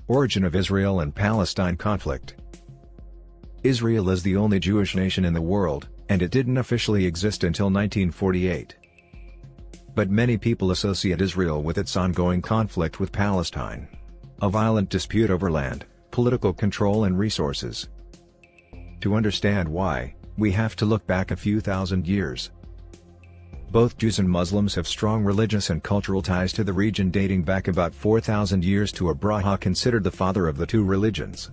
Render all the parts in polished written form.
Origin of Israel and Palestine conflict. Israel is the only Jewish nation in the world, and it didn't officially exist until 1948. But many people associate Israel with its ongoing conflict with Palestine. A violent dispute over land, political control and resources. To understand why, we have to look back a few thousand years. Both Jews and Muslims have strong religious and cultural ties to the region dating back about 4,000 years to Abraham, considered the father of the two religions.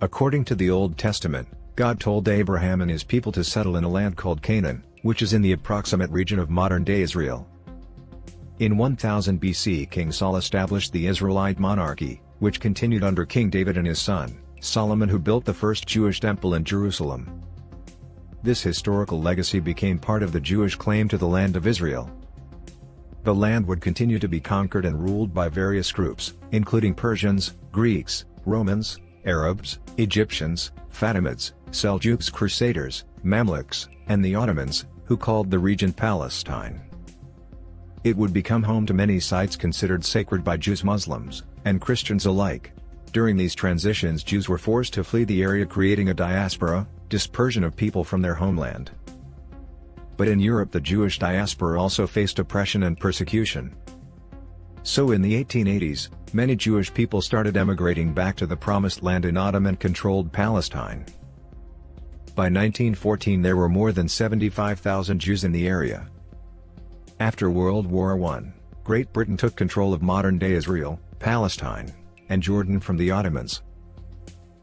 According to the Old Testament, God told Abraham and his people to settle in a land called Canaan, which is in the approximate region of modern-day Israel. In 1000 BC, King Saul established the Israelite monarchy, which continued under King David and his son, Solomon, who built the first Jewish temple in Jerusalem. This historical legacy became part of the Jewish claim to the land of Israel. The land would continue to be conquered and ruled by various groups, including Persians, Greeks, Romans, Arabs, Egyptians, Fatimids, Seljuks, Crusaders, Mamluks, and the Ottomans, who called the region Palestine. It would become home to many sites considered sacred by Jews, Muslims, and Christians alike. During these transitions, Jews were forced to flee the area, creating a diaspora, dispersion of people from their homeland. But in Europe, the Jewish diaspora also faced oppression and persecution. So in the 1880s, many Jewish people started emigrating back to the Promised Land in Ottoman-controlled Palestine. By 1914, there were more than 75,000 Jews in the area. After World War I, Great Britain took control of modern-day Israel, Palestine, and Jordan from the Ottomans.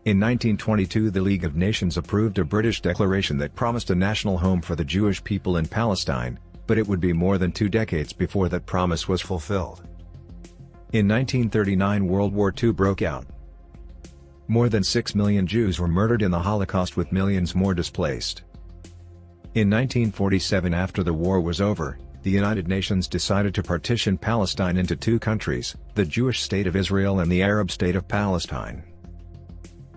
In 1922, the League of Nations approved a British declaration that promised a national home for the Jewish people in Palestine, but it would be more than 2 decades before that promise was fulfilled. In 1939, World War II broke out. More than 6 million Jews were murdered in the Holocaust, with millions more displaced. In 1947, after the war was over, the United Nations decided to partition Palestine into 2 countries, the Jewish state of Israel and the Arab state of Palestine.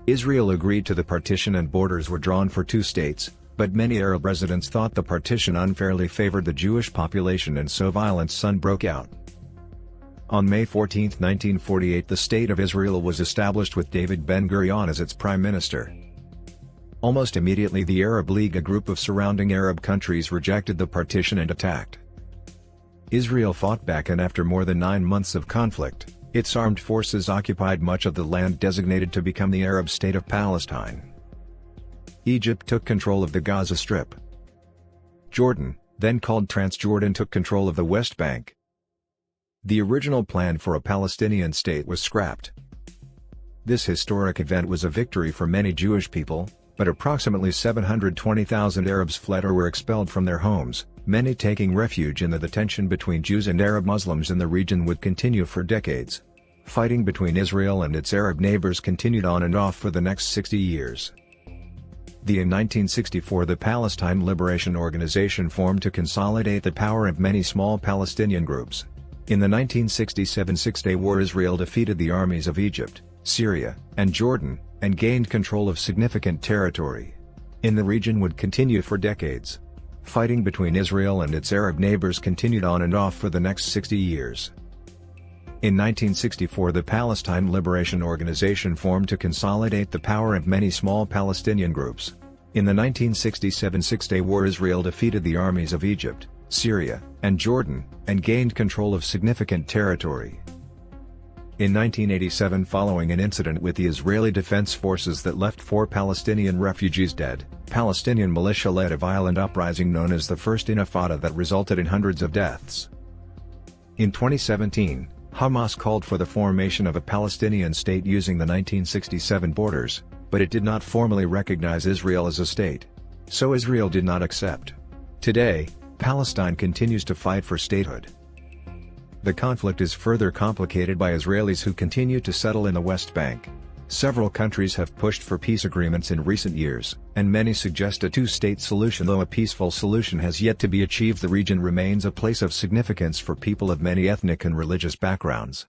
Israel agreed to the partition and borders were drawn for 2 states, but many Arab residents thought the partition unfairly favored the Jewish population, and so violence soon broke out. On May 14, 1948, the State of Israel was established with David Ben-Gurion as its prime minister. Almost immediately, the Arab League, a group of surrounding Arab countries, rejected the partition and attacked. Israel fought back, and after more than 9 months of conflict, its armed forces occupied much of the land designated to become the Arab state of Palestine. Egypt took control of the Gaza Strip. Jordan, then called Transjordan, took control of the West Bank. The original plan for a Palestinian state was scrapped. This historic event was a victory for many Jewish people, but approximately 720,000 Arabs fled or were expelled from their homes, many taking refuge in the tension between Jews and Arab Muslims in the region would continue for decades. Fighting between Israel and its Arab neighbors continued on and off for the next 60 years. In 1964, the Palestine Liberation Organization formed to consolidate the power of many small Palestinian groups. In the 1967 Six-Day War, Israel defeated the armies of Egypt, Syria, and Jordan, and gained control of significant territory. The region would continue for decades. Fighting between Israel and its Arab neighbors continued on and off for the next 60 years. In 1964, the Palestine Liberation Organization formed to consolidate the power of many small Palestinian groups. In the 1967 Six-Day War, Israel defeated the armies of Egypt, Syria, and Jordan, and gained control of significant territory. In 1987, following an incident with the Israeli Defense Forces that left 4 Palestinian refugees dead, Palestinian militia led a violent uprising known as the First Intifada that resulted in hundreds of deaths. In 2017, Hamas called for the formation of a Palestinian state using the 1967 borders, but it did not formally recognize Israel as a state. So Israel did not accept. Today, Palestine continues to fight for statehood. The conflict is further complicated by Israelis who continue to settle in the West Bank. Several countries have pushed for peace agreements in recent years, and many suggest a 2-state solution. Though a peaceful solution has yet to be achieved, the region remains a place of significance for people of many ethnic and religious backgrounds.